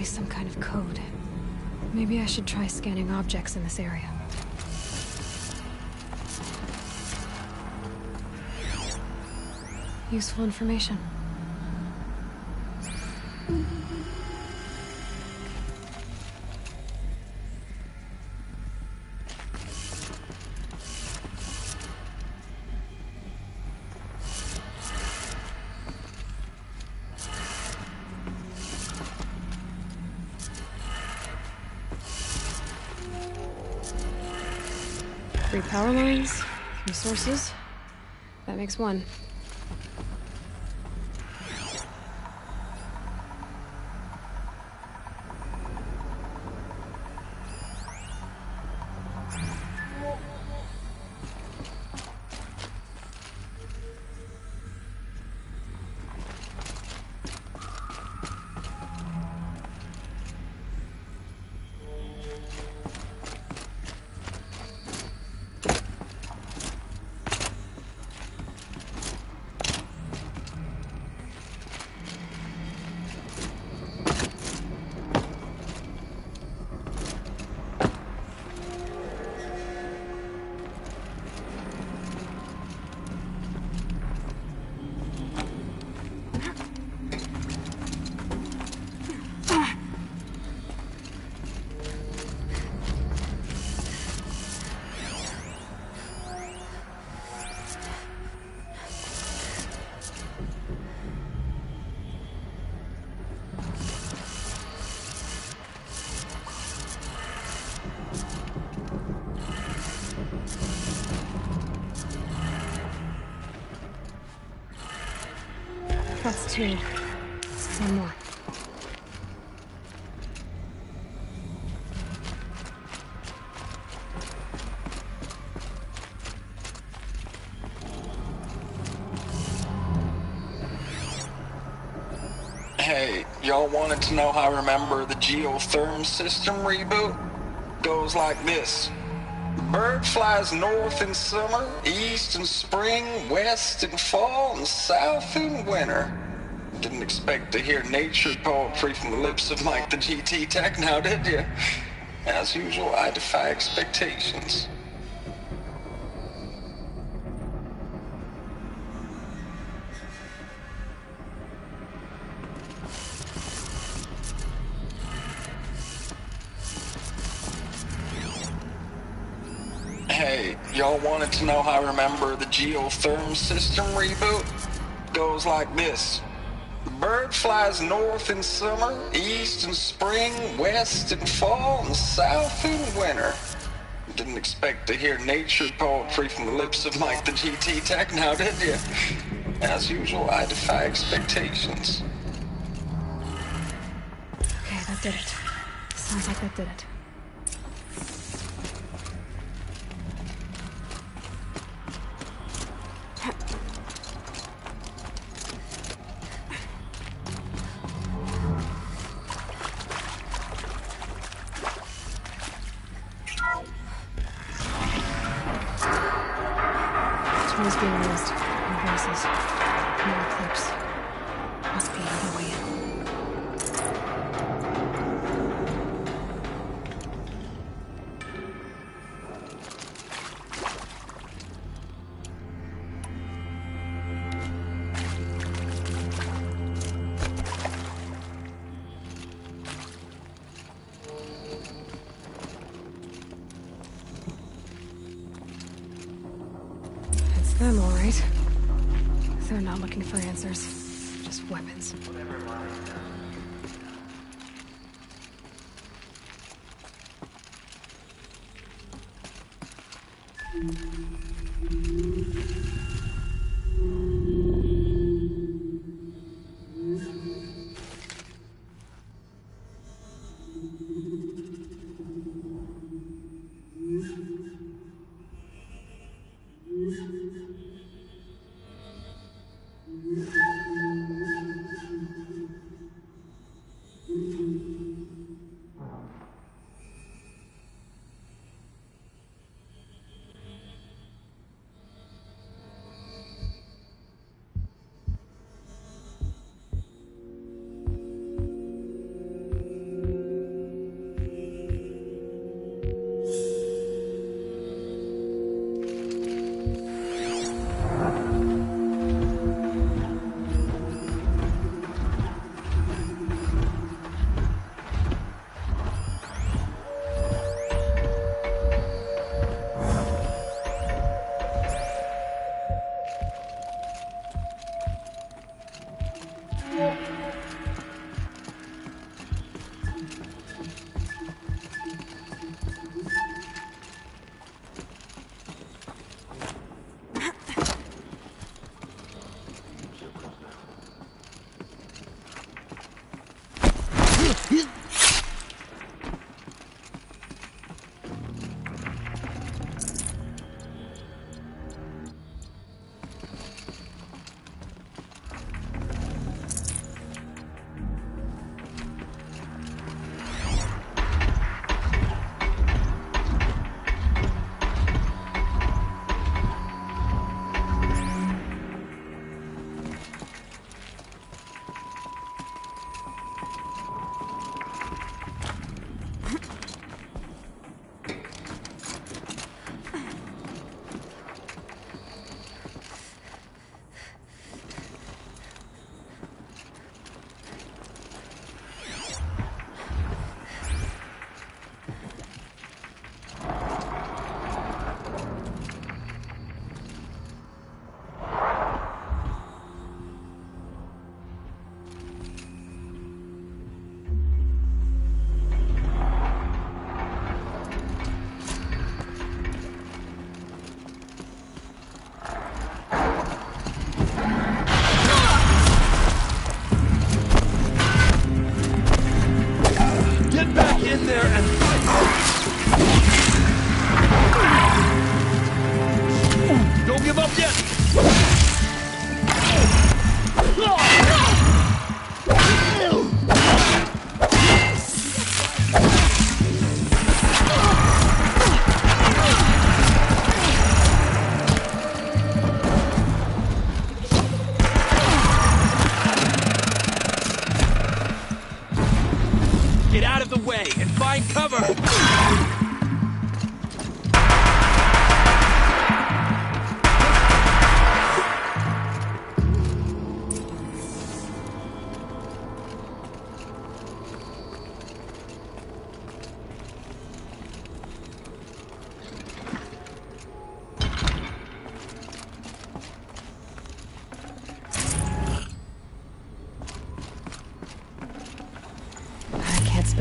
be some kind of code. Maybe I should try scanning objects in this area. Useful information. Three power lines, three sources. That makes one. That's two. One more. Hey, y'all wanted to know how I remember the geotherm system reboot? Goes like this. Bird flies north in summer, east in spring, west in fall, and south in winter. Didn't expect to hear nature poetry from the lips of Mike the GT Tech now, did you? As usual, I defy expectations. Hey, y'all wanted to know how I remember the geotherm system reboot? Goes like this. Bird flies north in summer, east in spring, west in fall, and south in winter. Didn't expect to hear nature poetry from the lips of Mike the GT Tech now, did you? As usual, I defy expectations. Okay, that did it. Sounds like that did it. Tools being used. No voices. No eclipse. Must be another way in. It's them, all right. They're not looking for answers. Just weapons.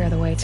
bear the weight.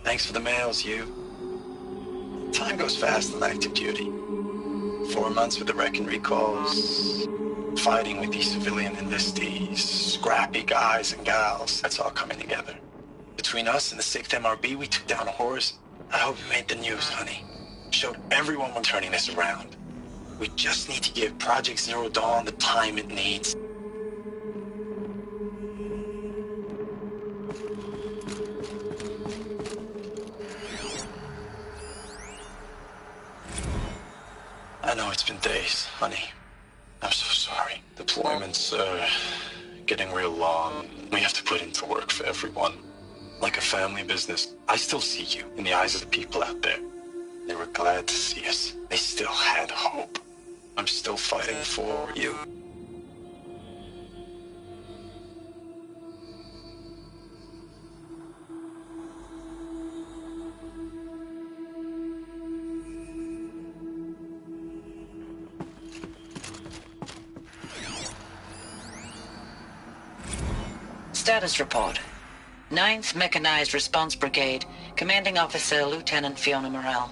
Thanks for the mails, you. Time goes fast on active duty. 4 months with the wreck and recalls, fighting with these civilian enlistees, scrappy guys and gals. That's all coming together. Between us and the 6th MRB, we took down a horse. I hope it made the news, honey. Showed everyone we're turning this around. We just need to give Project Zero Dawn the time it needs. I know it's been days, honey. I'm so sorry. Deployment's, getting real long. We have to put in to work for everyone. Like a family business. I still see you in the eyes of the people out there. They were glad to see us. They still had hope. I'm still fighting for you. Status report. 9th Mechanized Response Brigade, Commanding Officer Lieutenant Fiona Morrell.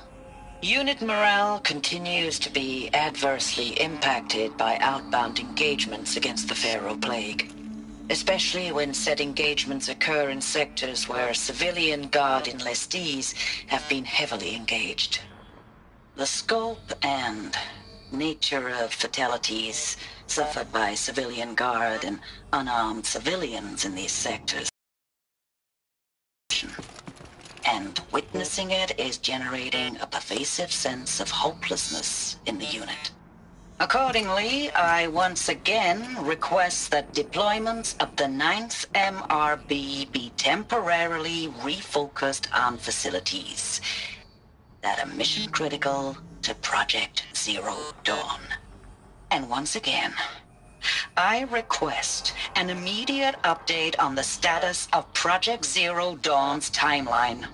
Unit morale continues to be adversely impacted by outbound engagements against the Pharaoh Plague, especially when said engagements occur in sectors where civilian guard enlistees have been heavily engaged. The scope and nature of fatalities suffered by civilian guard and unarmed civilians in these sectors, and witnessing it is generating a pervasive sense of hopelessness in the unit. Accordingly, I once again request that deployments of the 9th MRB be temporarily refocused on facilities that are mission critical to Project Zero Dawn. And once again, I request an immediate update on the status of Project Zero Dawn's timeline.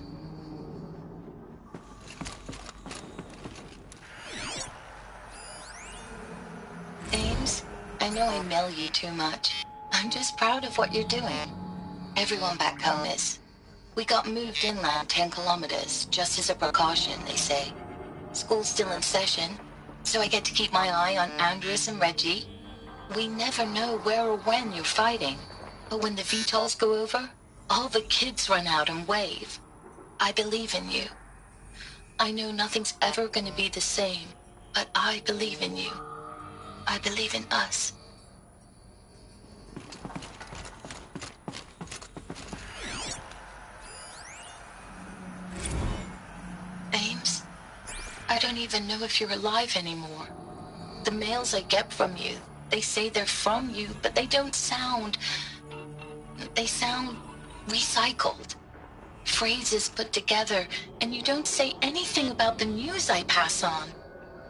Ames, I know I mail you too much. I'm just proud of what you're doing. Everyone back home is. We got moved inland 10 kilometers, just as a precaution, they say. School's still in session, so I get to keep my eye on Andreas and Reggie. We never know where or when you're fighting, but when the VTOLs go over, all the kids run out and wave. I believe in you. I know nothing's ever gonna be the same, but I believe in you. I believe in us. even know if you're alive anymore. The mails I get from you, they say they're from you, but they don't sound... They sound recycled. Phrases put together, and you don't say anything about the news I pass on.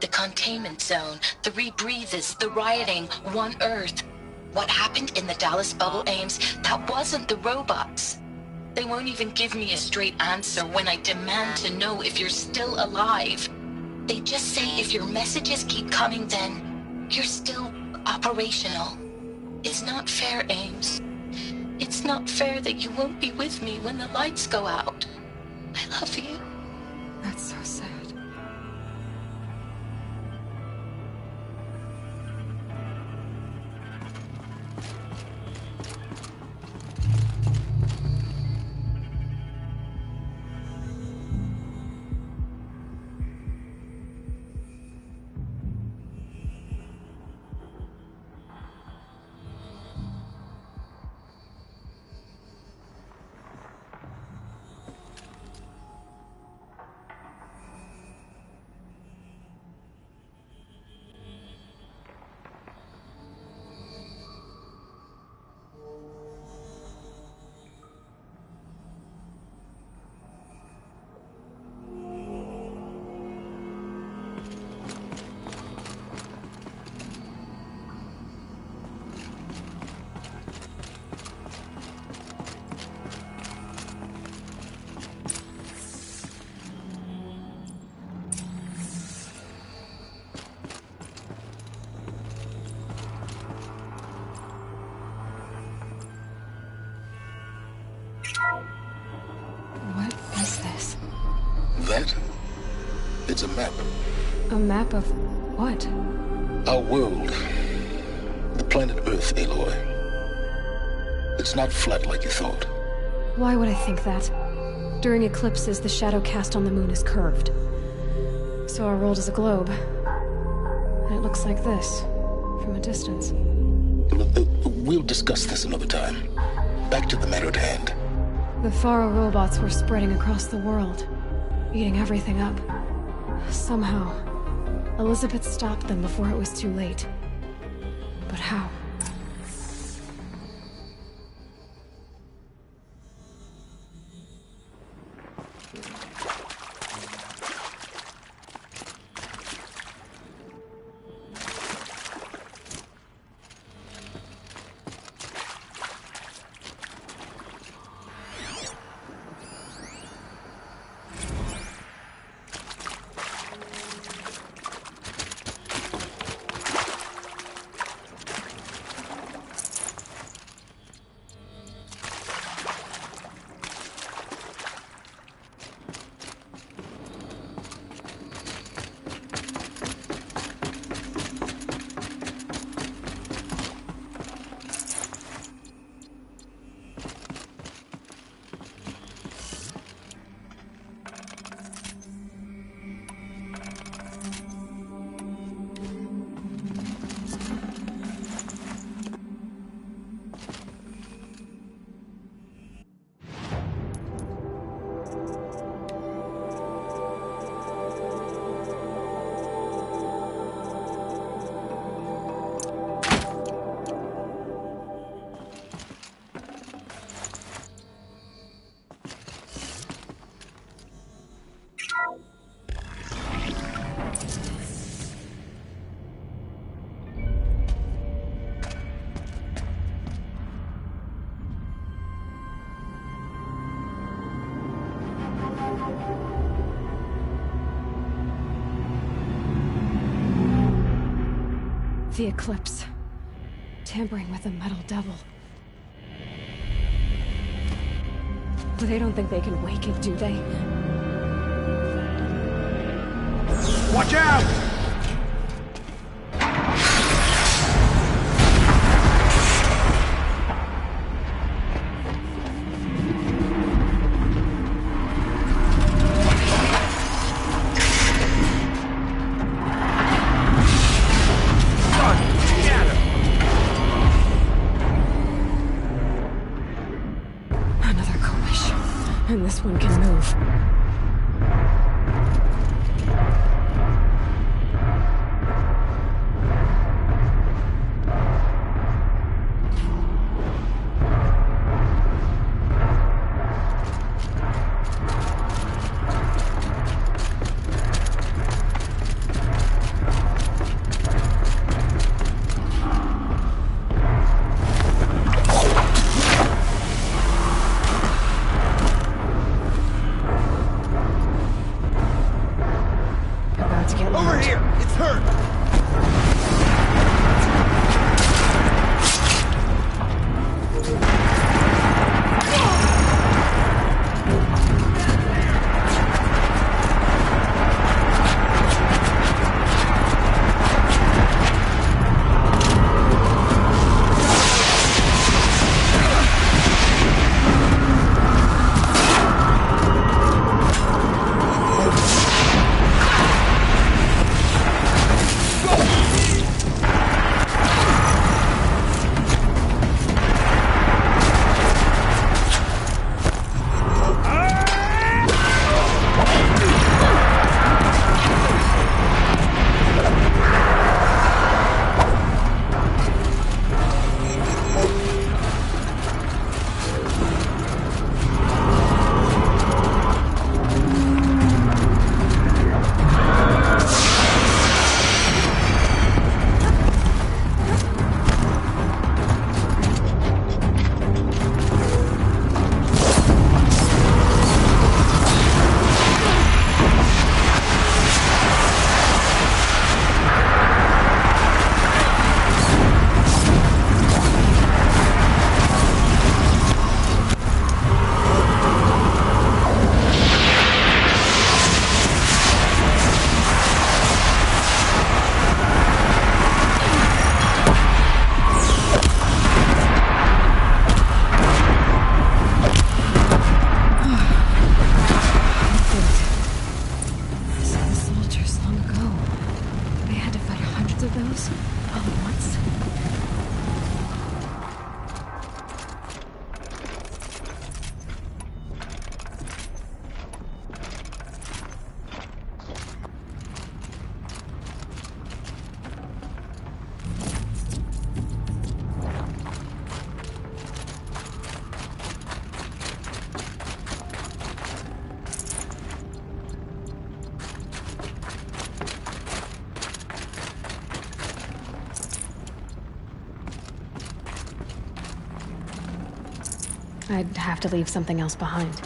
The containment zone, the rebreathers, the rioting, One Earth. What happened in the Dallas bubble, Ames, that wasn't the robots. They won't even give me a straight answer when I demand to know if you're still alive. They just say if your messages keep coming, then you're still operational. It's not fair, Ames. It's not fair that you won't be with me when the lights go out. I love you. That's so sad. What is this? That? It's a map. A map of what? Our world. The planet Earth, Aloy. It's not flat like you thought. Why would I think that? During eclipses, the shadow cast on the moon is curved. So our world is a globe. And it looks like this, from a distance. We'll discuss this another time. Back to the matter at hand. The Faro robots were spreading across the world, eating everything up. Somehow, Elizabeth stopped them before it was too late. But how? The eclipse. Tampering with the metal devil. But they don't think they can wake it, do they? Watch out! And this one can move. hundreds of those all at once. I'd have to leave something else behind.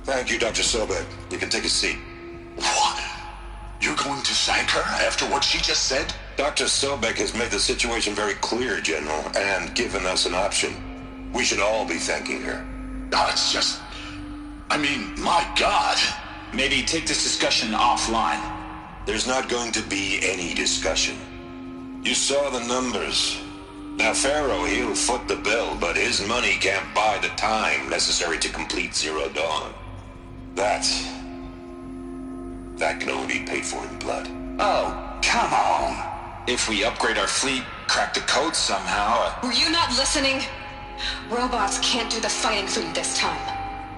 Thank you, Dr. Sobek. You can take a seat. What? You're going to thank her after what she just said? Dr. Sobek has made the situation very clear, General, and given us an option. We should all be thanking her. Oh, it's just... I mean, my God. Maybe take this discussion offline. There's not going to be any discussion. You saw the numbers. Now, Pharaoh, he'll foot the bill, but his money can't buy the time necessary to complete Zero Dawn. That can only be paid for in blood. Oh, come on. If we upgrade our fleet, crack the code somehow... Were you not listening? Robots can't do the fighting for you this time.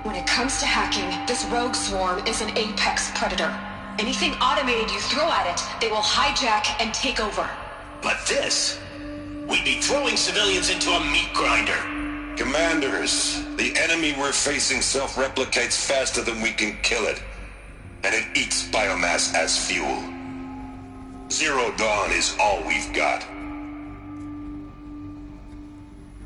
When it comes to hacking, this rogue swarm is an apex predator. Anything automated you throw at it, they will hijack and take over. But this... we'd be throwing civilians into a meat grinder. Commanders, the enemy we're facing self-replicates faster than we can kill it. And it eats biomass as fuel. Zero Dawn is all we've got.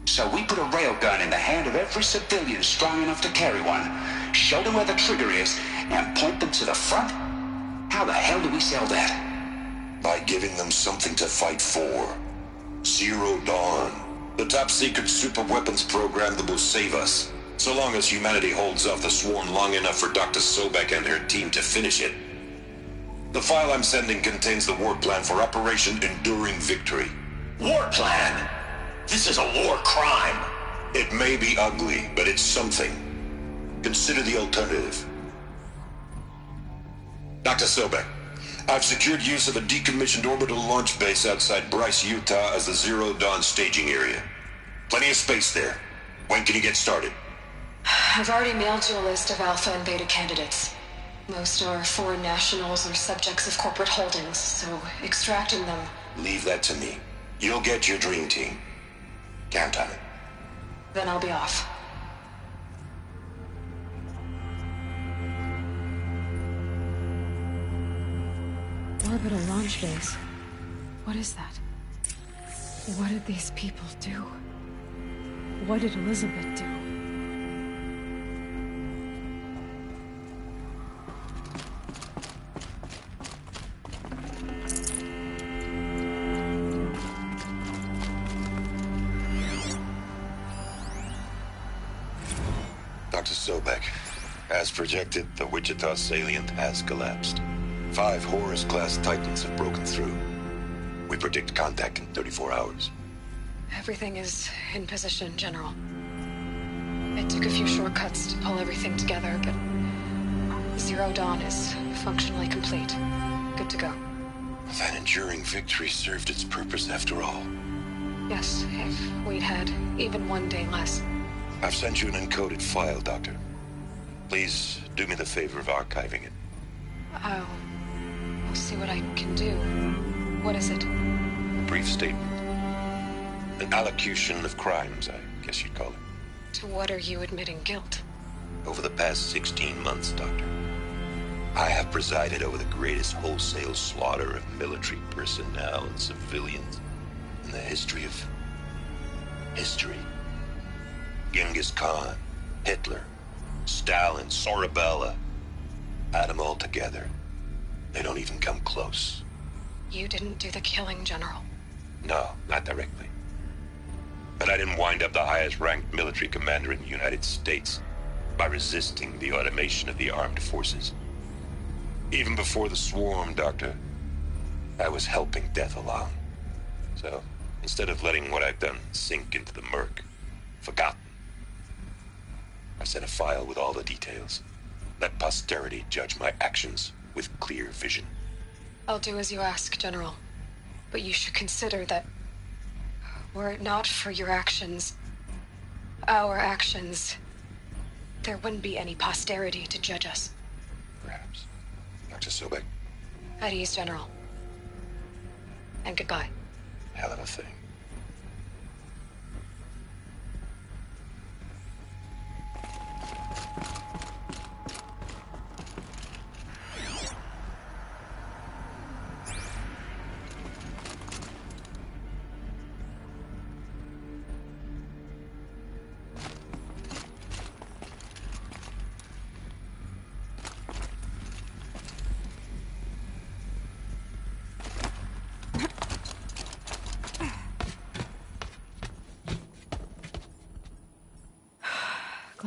So we put a railgun in the hand of every civilian strong enough to carry one, show them where the trigger is, and point them to the front? How the hell do we sell that? By giving them something to fight for. Zero Dawn. The top-secret super-weapons program that will save us. So long as humanity holds off the swarm long enough for Dr. Sobek and her team to finish it. The file I'm sending contains the war plan for Operation Enduring Victory. War plan? This is a war crime. It may be ugly, but it's something. Consider the alternative. Dr. Sobek, I've secured use of a decommissioned orbital launch base outside Bryce, Utah as the Zero Dawn staging area. Plenty of space there. When can you get started? I've already mailed you a list of Alpha and Beta candidates. Most are foreign nationals or subjects of corporate holdings, so extracting them... Leave that to me. You'll get your dream team. Count on it. Then I'll be off. Orbital launch base. What is that? What did these people do? What did Elizabeth do? Dr. Sobek, as projected, the Wichita salient has collapsed. 5 Horus-class Titans have broken through. We predict contact in 34 hours. Everything is in position, General. It took a few shortcuts to pull everything together, but Zero Dawn is functionally complete. Good to go. That enduring victory served its purpose after all. Yes, if we'd had even one day less. I've sent you an encoded file, Doctor. Please do me the favor of archiving it. I'll see what I can do. What is it? A brief statement. An allocution of crimes, I guess you'd call it. To what are you admitting guilt? Over the past 16 months, Doctor, I have presided over the greatest wholesale slaughter of military personnel and civilians in the history of history. Genghis Khan, Hitler, Stalin, Sorabella. Add them all together. They don't even come close. You didn't do the killing, General. No, not directly. But I didn't wind up the highest-ranked military commander in the United States by resisting the automation of the armed forces. Even before the swarm, Doctor, I was helping death along. So, instead of letting what I've done sink into the murk, forgotten, I sent a file with all the details. Let posterity judge my actions with clear vision. I'll do as you ask, General. But you should consider that were it not for your actions, our actions, there wouldn't be any posterity to judge us. Perhaps. Dr. Sobek. At ease, General. And goodbye. Hell of a thing.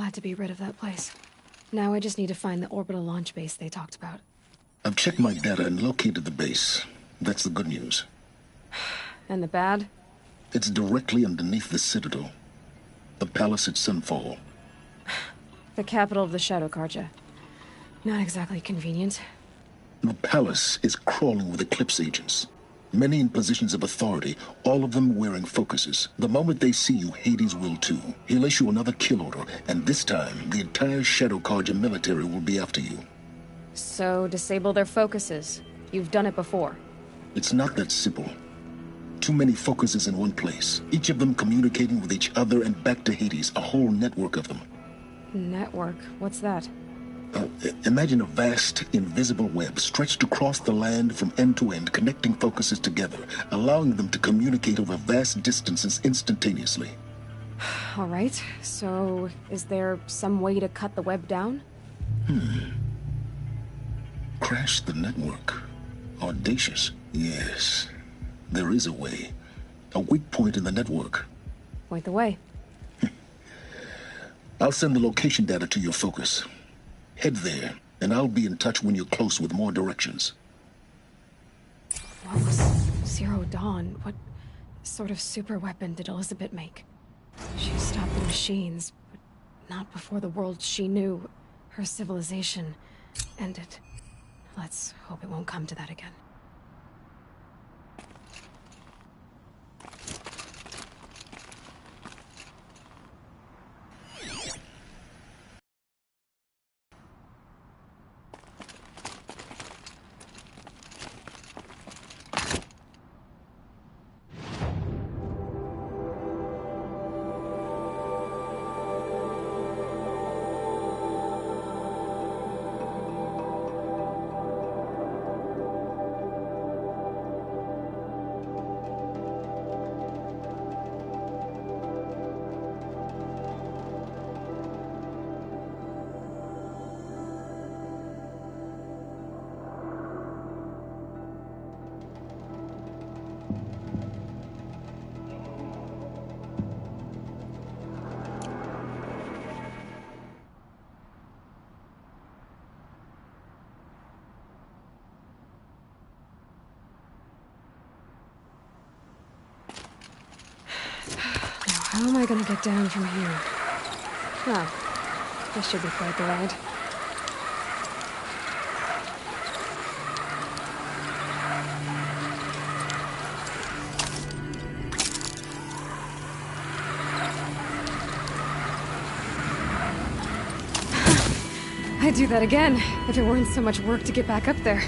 glad to be rid of that place. Now I just need to find the orbital launch base they talked about. I've checked my data and located the base. That's the good news. And the bad? It's directly underneath the Citadel. The palace at Sunfall. The capital of the Shadow Carja. Not exactly convenient. The palace is crawling with Eclipse agents. Many in positions of authority, all of them wearing focuses. The moment they see you, Hades will too. He'll issue another kill order, and this time, the entire Shadow Carja military will be after you. So, disable their focuses. You've done it before. It's not that simple. Too many focuses in one place, each of them communicating with each other and back to Hades, a whole network of them. Network? What's that? Imagine a vast, invisible web stretched across the land from end to end, connecting focuses together, allowing them to communicate over vast distances instantaneously. All right, so is there some way to cut the web down? Crash the network. Audacious. Yes, there is a way. A weak point in the network. Point the way. I'll send the location data to your focus. Head there, and I'll be in touch when you're close with more directions. What was Zero Dawn? What sort of super weapon did Elizabeth make? She stopped the machines, but not before the world she knew, her civilization, ended. Let's hope it won't come to that again. How am I gonna get down from here? Oh, this should be quite the ride. I'd do that again, if it weren't so much work to get back up there.